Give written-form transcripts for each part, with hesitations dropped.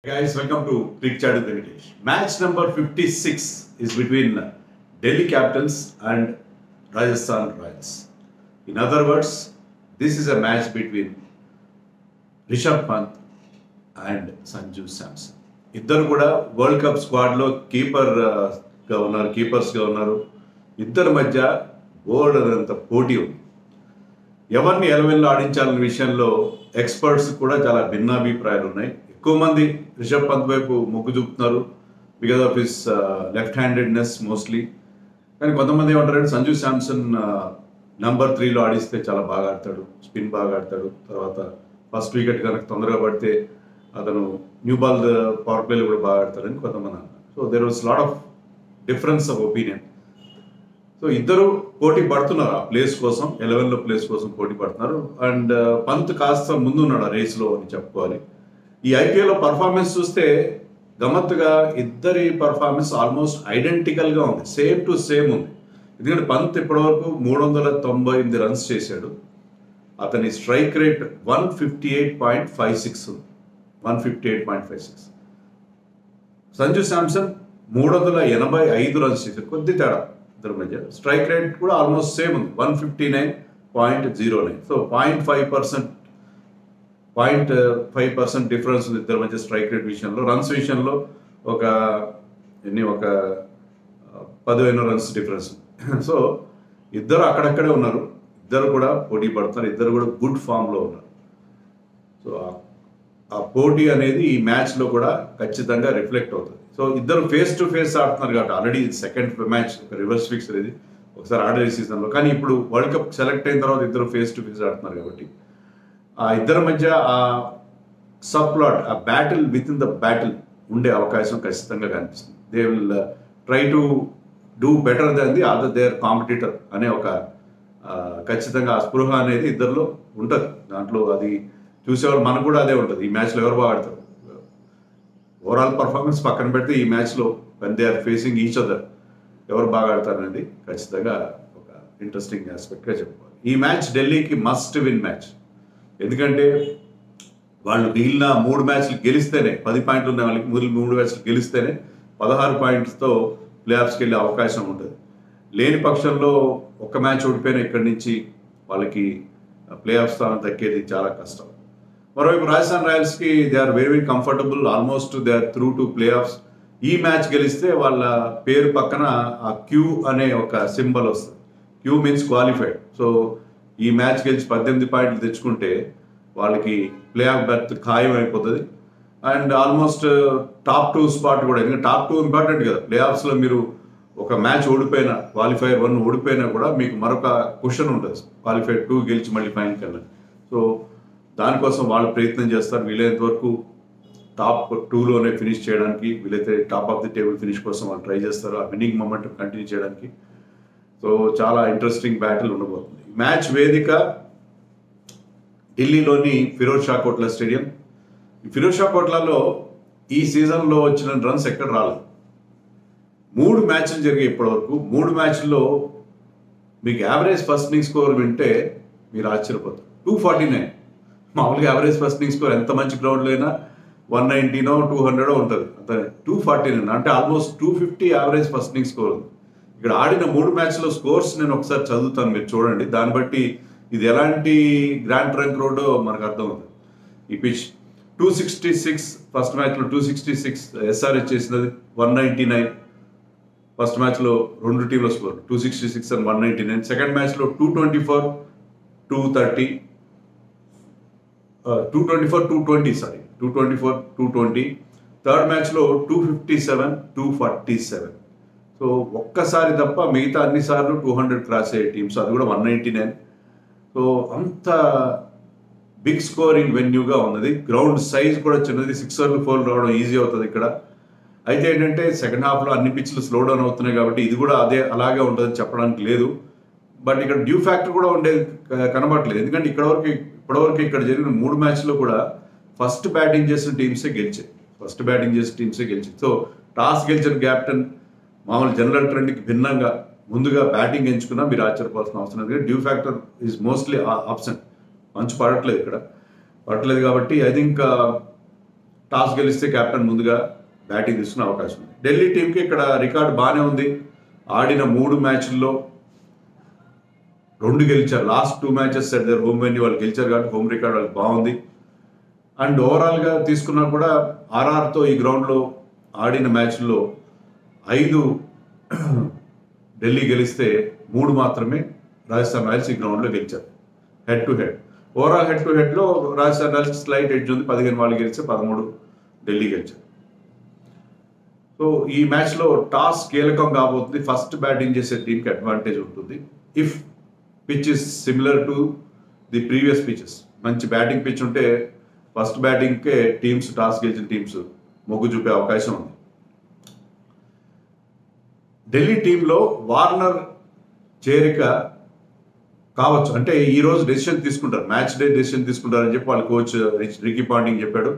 Guys, welcome to Cricket Chat with Venkatesh. Match number 56 is between Delhi Capitals and Rajasthan Royals. In other words, this is a match between Rishabh Pant and Sanju Samson. ఇద్దరు కూడా world cup స్క్వాడ్లో కీపర్స్గా ఉన్నారు. ఇద్దరి మధ్య ఓడనంత పోటీ ఉంది. ఎవరిని 11లో ఆడించాలనే విషయంలో experts కూడా చాలా భిన్నాభిప్రాయాలు ఉన్నాయి. ఎక్కువ మంది రిషబ్ పంత్ వైపు మొగ్గు చూపుతున్నారు because of his left handedness mostly. కానీ కొంతమంది ఏమంటారంటే సంజు శాంసన్ నంబర్ 3లో ఆడిస్తే చాలా బాగా ఆడతాడు, స్పిన్ బాగా ఆడతాడు, తర్వాత ఫస్ట్ వికెట్ కనుక తొందరగా పడితే అతను న్యూ బాల్ పవర్ ప్లేలో కూడా బాగా ఆడతాడని కొంతమంది అన్నారు. So there was lot of difference of opinion. So ఇద్దరు పోటీ పడుతున్నారు ఆ ప్లేస్ కోసం, 11లో ప్లేస్ కోసం పోటీ పడుతున్నారు. అండ్ పంత్ కాస్త ముందున్నాడు ఆ రేస్లో అని చెప్పుకోవాలి. ఈ ఐపీఎల్లో పర్ఫార్మెన్స్ చూస్తే గమ్మత్తుగా ఇద్దరి పర్ఫార్మెన్స్ ఆల్మోస్ట్ ఐడెంటికల్గా ఉంది, సేమ్ టు సేమ్ ఉంది. ఎందుకంటే పంత్ ఇప్పటివరకు 398 రన్స్ చేశాడు. అతని స్ట్రైక్ రేట్ 158.56 ఉంది, 158.56. సంజు శాంసన్ 385 రన్స్ చేశాడు, కొద్ది తేడా ఇద్దరి మధ్య. స్ట్రైక్ రేట్ కూడా ఆల్మోస్ట్ సేమ్ ఉంది, 159.09. సో 0.5% డిఫరెన్స్ ఉంది ఇద్దరి మధ్య స్ట్రైక్ రేట్ విషయంలో. రన్స్ విషయంలో ఒక 15 రన్స్ డిఫరెన్స్. సో ఇద్దరు అక్కడక్కడే ఉన్నారు, ఇద్దరు కూడా పోటీ పడుతున్నారు, ఇద్దరు కూడా గుడ్ ఫామ్లో ఉన్నారు. సో ఆ పోటీ అనేది ఈ మ్యాచ్లో కూడా ఖచ్చితంగా రిఫ్లెక్ట్ అవుతుంది. సో ఇద్దరు ఫేస్ టు ఫేస్ ఆడుతున్నారు కాబట్టి ఆల్రెడీ సెకండ్ మ్యాచ్ ఒక రివర్స్ ఫిక్స్ అనేది ఒకసారి ఆడే సీజన్లో, కానీ ఇప్పుడు వరల్డ్ కప్ సెలెక్ట్ అయిన తర్వాత ఇద్దరు ఫేస్ టు ఫేస్ ఆడుతున్నారు కాబట్టి ఆ ఇద్దరి మధ్య ఆ సబ్ ప్లాట్, ఆ battle with in the battle ఉండే అవకాశం ఖచ్చితంగా కనిపిస్తుంది. They will try to do better than the other their competitor అనే ఒక ఖచ్చితంగా ఆ స్పృహ అనేది ఇద్దరిలో ఉంటుంది. దాంట్లో అది చూసేవాళ్ళు మనకు కూడా అదే ఉంటుంది. ఈ మ్యాచ్లో ఎవరు బాగా ఆడతారు, ఓవరాల్ పర్ఫార్మెన్స్ పక్కన పెడితే ఈ మ్యాచ్లో when they are facing each other ఎవరు బాగా ఆడతారు అనేది ఖచ్చితంగా ఒక ఇంట్రెస్టింగ్ ఆస్పెక్ట్గా చెప్పుకోవాలి. ఈ మ్యాచ్ ఢిల్లీకి మస్ట్ విన్ మ్యాచ్. ఎందుకంటే వాళ్ళు మిగిలిన 3 మ్యాచ్లు గెలిస్తేనే 10 పాయింట్లు ఉన్న వాళ్ళకి మిగిలిన 3 మ్యాచ్లు గెలిస్తేనే 16 పాయింట్స్తో ప్లే ఆఫ్స్కి వెళ్ళే అవకాశం ఉంటుంది. లేని పక్షంలో ఒక మ్యాచ్ ఓడిపోయినా ఇక్కడి నుంచి వాళ్ళకి ప్లే ఆఫ్ స్థానం దక్కేది చాలా కష్టం. మరోవైపు రాజస్థాన్ రాయల్స్కి they are very very comfortable, almost they are through to playoffs. ఈ మ్యాచ్ గెలిస్తే వాళ్ళ పేరు పక్కన ఆ క్యూ అనే ఒక సింబల్ వస్తుంది. Queue means qualified. సో ఈ మ్యాచ్ గెలిచి 18 పాయింట్లు తెచ్చుకుంటే వాళ్ళకి ప్లే ఆఫ్ బెర్త్ ఖాయం అయిపోతుంది. అండ్ ఆల్మోస్ట్ టాప్ 2 స్పాట్ కూడా, ఎందుకంటే టాప్ 2 ఇంపార్టెంట్ కదా. ప్లే ఆఫ్స్లో మీరు ఒక మ్యాచ్ ఓడిపోయినా, క్వాలిఫైర్ 1 ఓడిపోయినా కూడా మీకు మరొక క్వశ్చన్ ఉంటుంది, క్వాలిఫైర్ 2 గెలిచి మళ్ళీ ఫైనల్కి వెళ్ళాలి. సో దానికోసం వాళ్ళు ప్రయత్నం చేస్తారు, వీలైనంత వరకు టాప్ 2లోనే ఫినిష్ చేయడానికి, వీలైతే top of the table finish కోసం వాళ్ళు ట్రై చేస్తారు, ఆ విన్నింగ్ మొమెంటం కంటిన్యూ చేయడానికి. సో చాలా ఇంట్రెస్టింగ్ బ్యాటిల్ ఉండబోతుంది. మ్యాచ్ వేదిక ఢిల్లీలోని ఫిరోజ్ షా కోట్లా స్టేడియం. ఈ ఫిరోజ్ షా కోట్లాలో ఈ సీజన్లో వచ్చిన రన్స్ ఎక్కడ రాలేదు. 3 మ్యాచ్లు జరిగాయి ఇప్పటివరకు. 3 మ్యాచ్ల్లో మీకు యావరేజ్ ఫస్ట్ ఇన్నింగ్ స్కోర్ వింటే మీరు ఆశ్చర్యపోతారు, 249. మామూలుగా యావరేజ్ ఫస్ట్ ఇన్నింగ్ స్కోర్ ఎంత మంచి గ్రౌండ్లో అయినా 190నో 200 ఉంటుంది, అంత 249 అంటే almost 250 average first inning score ఉంది. ఇక్కడ ఆడిన 3 మ్యాచ్లో స్కోర్స్ నేను ఒకసారి చదువుతాను, మీరు చూడండి. దాన్ని బట్టి ఇది ఎలాంటి గ్రాండ్ ట్రంక్ రోడ్డో మనకు అర్థమవుతుంది. ఈ పిచ్ 266 ఫస్ట్ మ్యాచ్లో 266 ఎస్ఆర్హెచ్ చేసినది, 199 ఫస్ట్ మ్యాచ్లో 2 టీంల స్కోర్ 266 అండ్ 199. సెకండ్ మ్యాచ్లో 224 230 220. థర్డ్ మ్యాచ్లో 257 247. సో ఒక్కసారి తప్ప మిగతా అన్నిసార్లు 200 క్రాస్ అయ్యే టీమ్స్, అది కూడా 199. సో అంత బిగ్ స్కోరింగ్ వెన్యూగా ఉన్నది. గ్రౌండ్ సైజ్ కూడా చిన్నది, 6 4 రావడం ఈజీ అవుతుంది ఇక్కడ. అయితే ఏంటంటే సెకండ్ హాఫ్లో అన్ని పిచ్లు స్లో డౌన్ అవుతున్నాయి కాబట్టి ఇది కూడా అలాగే ఉంటుందని చెప్పడానికి లేదు. బట్ ఇక్కడ డ్యూ ఫ్యాక్టర్ కూడా ఉండేది కనబడట్లేదు. ఎందుకంటే ఇప్పటివరకు ఇక్కడ జరిగిన 3 మ్యాచ్లో కూడా ఫస్ట్ బ్యాటింగ్ చేసిన టీమ్సే గెలిచాయి. సో టాస్ గెలిచిన క్యాప్టెన్ మామూలు జనరల్ ట్రెండ్కి భిన్నంగా ముందుగా బ్యాటింగ్ ఎంచుకున్నా మీరు ఆశ్చర్యపోవాల్సిన అవసరం లేదు. Dew factor is mostly absent. మంచు పడట్లేదు ఇక్కడ, పడట్లేదు కాబట్టి ఐ థింక్ టాస్ గెలిస్తే కెప్టెన్ ముందుగా బ్యాటింగ్ తీసుకునే అవకాశం ఉంది. ఢిల్లీ టీంకి ఇక్కడ రికార్డు బాగానే ఉంది. ఆడిన 3 మ్యాచ్ల్లో 2 గెలిచారు. Last 2 matches at their home venue వాళ్ళు గెలిచారు కాబట్టి హోమ్ రికార్డ్ వాళ్ళకి బాగుంది. అండ్ ఓవరాల్గా తీసుకున్నా కూడా ఆర్ఆర్తో ఈ గ్రౌండ్లో ఆడిన మ్యాచ్ల్లో 5 ఢిల్లీ గెలిస్తే 3 మాత్రమే రాజస్థాన్ రాయల్స్ ఈ గ్రౌండ్లో గెలిచారు. Head to head overall head to హెడ్లో రాజస్థాన్ రాయల్స్ స్లైట్ ఎడ్జ్ ఉంది. 15 వాళ్ళు గెలిస్తే 13 ఢిల్లీ గెలిచారు. సో ఈ మ్యాచ్లో టాస్ కీలకం కాబోతుంది. ఫస్ట్ బ్యాటింగ్ చేసే టీంకి అడ్వాంటేజ్ ఉంటుంది. If pitch is similar to the previous pitches, మంచి బ్యాటింగ్ పిచ్ ఉంటే ఫస్ట్ బ్యాటింగ్కే టీమ్స్, టాస్ గెలిచిన టీమ్స్ మొగ్గు చూపే అవకాశం ఉంది. ఢిల్లీ టీంలో వార్నర్ చేరిక కావచ్చు. అంటే ఈరోజు డెసిషన్ తీసుకుంటారు, మ్యాచ్ డే డెసిషన్ తీసుకుంటారని చెప్పి వాళ్ళ కోచ్ రికీ పాంటింగ్ చెప్పాడు.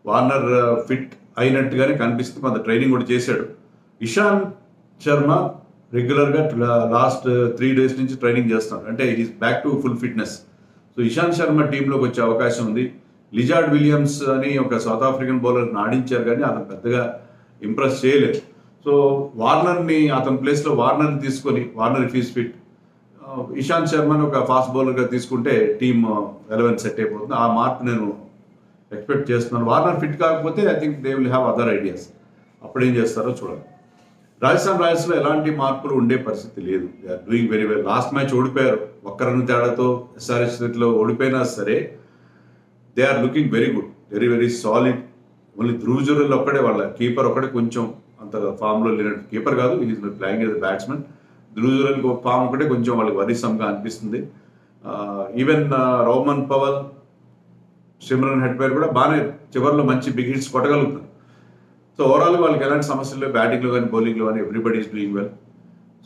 వార్నర్ ఫిట్ అయినట్టుగానే కనిపిస్తుంది, కొంత ట్రైనింగ్ కూడా చేశాడు. ఇషాంత్ శర్మ రెగ్యులర్గా లాస్ట్ 3 days నుంచి ట్రైనింగ్ చేస్తున్నారు, అంటే is back to full fitness. So Ishant Sharma టీంలోకి వచ్చే అవకాశం ఉంది. లిజార్డ్ విలియమ్స్ అని ఒక సౌత్ ఆఫ్రికన్ బౌలర్ని ఆడించారు కానీ అతను పెద్దగా ఇంప్రెస్ చేయలేదు. సో వార్నర్ని అతని ప్లేస్లో వార్నర్ని తీసుకొని, Warner if is fit, Ishant శర్మని ఒక ఫాస్ట్ బౌలర్గా తీసుకుంటే టీమ్ 11 సెట్ అయిపోతుంది. ఆ మార్పు నేను ఎక్స్పెక్ట్ చేస్తున్నాను. వార్నర్ ఫిట్ కాకపోతే I think they will have other ideas. అప్పుడు ఏం చేస్తారో చూడాలి. రాజస్థాన్ రాయల్స్లో ఎలాంటి మార్పులు ఉండే పరిస్థితి లేదు. They are doing very well. Last match ఓడిపోయారు, 1 రన్ తేడాతో ఎస్ఆర్హెచ్ స్థితిలో ఓడిపోయినా సరే they are looking very good, very very solid. Only Dhruv Jurel ఒక్కడే, వాళ్ళ కీపర్ ఒక్కడే కొంచెం అంత ఫామ్లో లేనట్టు. కీపర్ కాదు, is playing as batsmen. Dhruv Jurel form ఒకటే కొంచెం వాళ్ళకి వరీసంగా అనిపిస్తుంది. Even Rovman Powell, Shimron Hetmyer కూడా బాగానే చివరిలో మంచి బిగ్ హిట్స్ కొట్టగలుగుతున్నారు. సో ఓవరాల్గా వాళ్ళకి ఎలాంటి సమస్యలు బ్యాటింగ్లో కానీ బౌలింగ్లో కానీ everybody is doing well.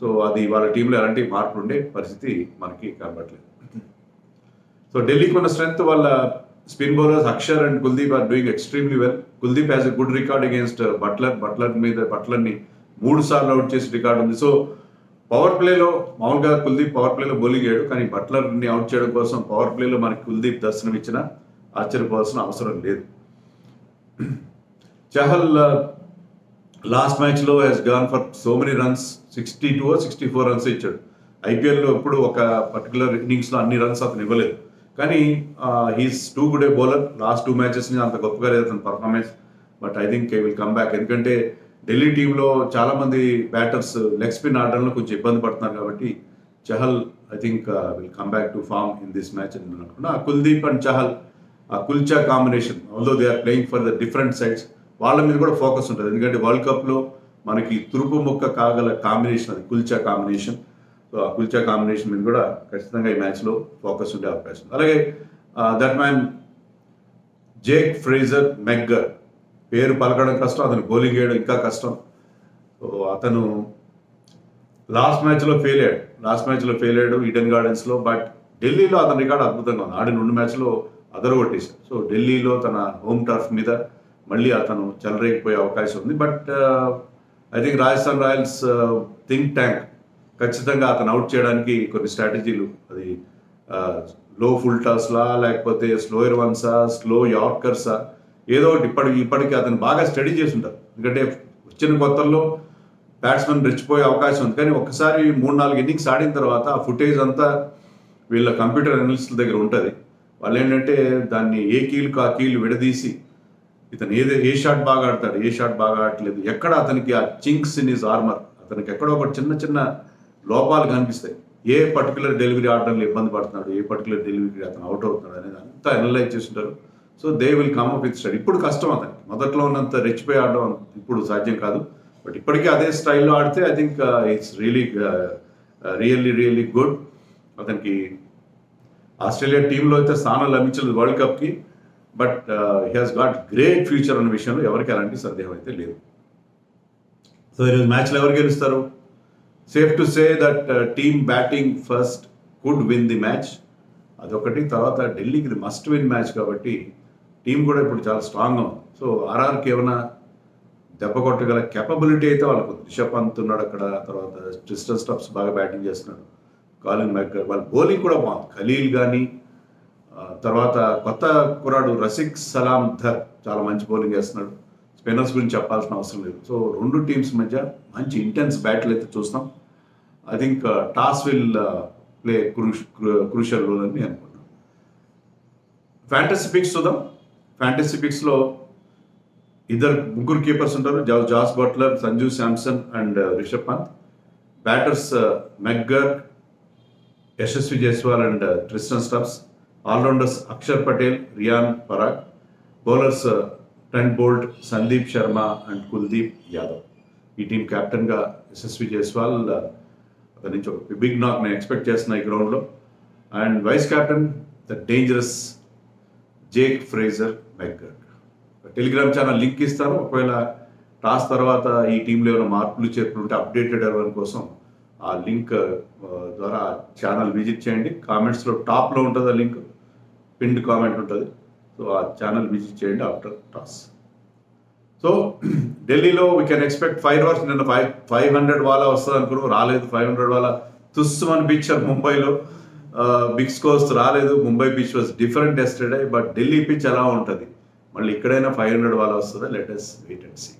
So అది వాళ్ళ టీంలో ఎలాంటి మార్పులు ఉండే పరిస్థితి మనకి కనబడలేదు. సో ఢిల్లీకి ఉన్న స్ట్రెంగ్త్ వాళ్ళ spin bowlers Axar and Kuldeep are doing extremely well. Kuldeep has a good record against బట్లర్ని 3 సార్లు అవుట్ చేసి రికార్డు ఉంది. సో పవర్ ప్లేలో మామూలుగా కుల్దీప్ పవర్ ప్లేలో బౌలింగ్ అయ్యాడు, కానీ బట్లర్ని అవుట్ చేయడం కోసం పవర్ ప్లేలో మనకి కుల్దీప్ దర్శనం ఇచ్చిన ఆశ్చర్యపోవాల్సిన అవసరం లేదు. చహల్ లాస్ట్ మ్యాచ్లో he's gone for so many runs, 62 or 64 runs ఇచ్చాడు. ఐపీఎల్లో ఎప్పుడు ఒక పర్టికులర్ ఇన్నింగ్స్లో అన్ని రన్స్ అతను ఇవ్వలేదు, కానీ he's too good a bowler. Last 2 matches అంత గొప్పగా లేదు అతని performance. But I think will come back, ఎందుకంటే ఢిల్లీ టీంలో చాలామంది బ్యాటర్స్ లెగ్ స్పిన్ ఆడడంలో కొంచెం ఇబ్బంది పడుతున్నారు కాబట్టి Chahal I think will come back to form in this match అని అనుకున్నా. కుల్దీప్ అండ్ చహల్ ఆ Kulcha combination, although they are playing for the different sides, వాళ్ళ మీద కూడా ఫోకస్ ఉంటుంది. ఎందుకంటే వరల్డ్ కప్లో మనకి తురుపు ముక్క కాగల కాంబినేషన్ అది కుల్చా కాంబినేషన్. సో ఆ కుల్చా కాంబినేషన్ మీద కూడా ఖచ్చితంగా ఈ మ్యాచ్లో ఫోకస్ ఉండే అవకాశం. అలాగే that man Jake Fraser McGurk, పేరు పలకడం కష్టం, అతను బౌలింగ్ వేయడం ఇంకా కష్టం. సో అతను లాస్ట్ మ్యాచ్లో ఫెయిల్ అయ్యాడు ఈడెన్ గార్డెన్స్లో. బట్ ఢిల్లీలో అతని రికార్డు అద్భుతంగా ఉంది. ఆడిన 2 matches అదరగొట్టేశాడు. సో ఢిల్లీలో తన హోమ్ టర్ఫ్ మీద మళ్ళీ అతను చెలరేగిపోయే అవకాశం ఉంది. But I think Rajasthan Royals think tank ఖచ్చితంగా అతను అవుట్ చేయడానికి కొన్ని స్ట్రాటజీలు, అది లో ఫుల్ టాస్లా లేకపోతే స్లోయర్ వన్సా, స్లో యార్కర్సా, ఏదో ఒకటి ఇప్పటికి అతను బాగా స్టడీ చేసి ఉంటారు. ఎందుకంటే వచ్చిన కొత్తల్లో బ్యాట్స్మెన్ రెచ్చిపోయే అవకాశం ఉంది, కానీ ఒక్కసారి 3-4 innings ఆడిన తర్వాత ఆ ఫుటేజ్ అంతా వీళ్ళ కంప్యూటర్ అనలిస్టుల దగ్గర ఉంటుంది. వాళ్ళు ఏంటంటే దాన్ని ఏ కీలుకు ఆ కీలు విడదీసి ఇతను ఏ షాట్ బాగా ఆడతాడు, ఏ షాట్ బాగా ఆడట్లేదు, ఎక్కడ అతనికి ఆ చింక్స్ ఇన్ హిస్ ఆర్మర్, అతనికి ఎక్కడో ఒక చిన్న లోపాలు కనిపిస్తాయి. ఏ పర్టికులర్ డెలివరీ ఆడడంలో ఇబ్బంది పడుతున్నాడు, ఏ పర్టికులర్ డెలివరీ అతను అవుట్ అవుతున్నాడు అనేది అంతా అనలైజ్ చేస్తుంటారు. So they will come up with study. ఇప్పుడు కష్టం అతనికి, మొదట్లో ఉన్నంత రెచ్చిపోయి ఆడడం ఇప్పుడు సాధ్యం కాదు. బట్ ఇప్పటికీ అదే స్టైల్లో ఆడితే I think it's really good. అతనికి ఆస్ట్రేలియా టీంలో అయితే స్థానం లభించలేదు వరల్డ్ కప్కి, but he has got great future అన్న విషయంలో ఎవరికి అలాంటి సందేహం అయితే లేదు. సో ఈరోజు మ్యాచ్లో ఎవరు గెలుస్తారు? Safe to say that team batting first could win the match, అదొకటి. తర్వాత ఢిల్లీకి ఇది మస్ట్ విన్ మ్యాచ్ కాబట్టి టీం కూడా ఇప్పుడు చాలా స్ట్రాంగ్గా ఉంది. సో ఆర్ఆర్కి ఏమైనా దెబ్బ కొట్టగల కెపబిలిటీ అయితే వాళ్ళకు ఉంది. రిషబ్ పంత్ ఉన్నాడు అక్కడ, తర్వాత ట్రిస్టన్ స్టబ్స్ బాగా బ్యాటింగ్ చేస్తున్నాడు, కాలిన్ మెగ్గర్, వాళ్ళ బౌలింగ్ కూడా బాగుంది. ఖలీల్ కానీ, తర్వాత కొత్త కురాడు రసిక్ సలాం ధర్ చాలా మంచి బౌలింగ్ వేస్తున్నాడు. స్పిన్నర్స్ గురించి చెప్పాల్సిన అవసరం లేదు. సో రెండు టీమ్స్ మధ్య మంచి ఇంటెన్స్ బ్యాటిల్ అయితే చూస్తాం. I think toss will play crucial role అని నేను అనుకుంటున్నాను. ఫ్యాంటసీ పిక్స్ చూద్దాం. ఫ్యాంటసీ పిక్స్లో ముగ్గురు కీపర్స్ ఉంటారు. Jos Buttler, Sanju Samson and Rishabh Pant. Batters McGurk, Yashasvi Jaiswal and Tristan Stubbs. Allrounders Axar Patel, Riyan Parag. Bowlers Trent Boult, Sandeep Sharma and Kuldeep Yadav. ఈ టీం కెప్టెన్గా యశస్వి జైస్వాల్ అతని నుంచి ఒక బిగ్ నాక్ నేను ఎక్స్పెక్ట్ చేస్తున్నా ఈ గ్రౌండ్లో. And vice captain the dangerous Jake Fraser McGurk. Telegram channel link ఇస్తాను. ఒకవేళ టాస్ తర్వాత ఈ టీంలో ఏమైనా మార్పులు చేర్పులు ఉంటే అప్డేటెడ్ అవ్వడం కోసం ఆ లింక్ ద్వారా ఛానల్ విజిట్ చేయండి. కామెంట్స్లో టాప్లో ఉంటుంది ఆ లింక్, పిన్డ్ కామెంట్ ఉంటుంది. సో ఆ ఛానల్ విజిట్ చేయండి ఆఫ్టర్ టాస్. సో ఢిల్లీలో వీ కెన్ ఎక్స్పెక్ట్ 5 hours. నిన్న 500 వాలా వస్తుంది అనుకున్నాం, రాలేదు. 500 వాలా తుస్సు అనిపించారు ముంబైలో. బిగ్ స్కోర్స్ రాలేదు. Mumbai pitch was different yesterday. But Delhi pitch ఎలా ఉంటుంది, మళ్ళీ ఇక్కడైనా 500 వాలా వస్తుందా? Let us wait and see.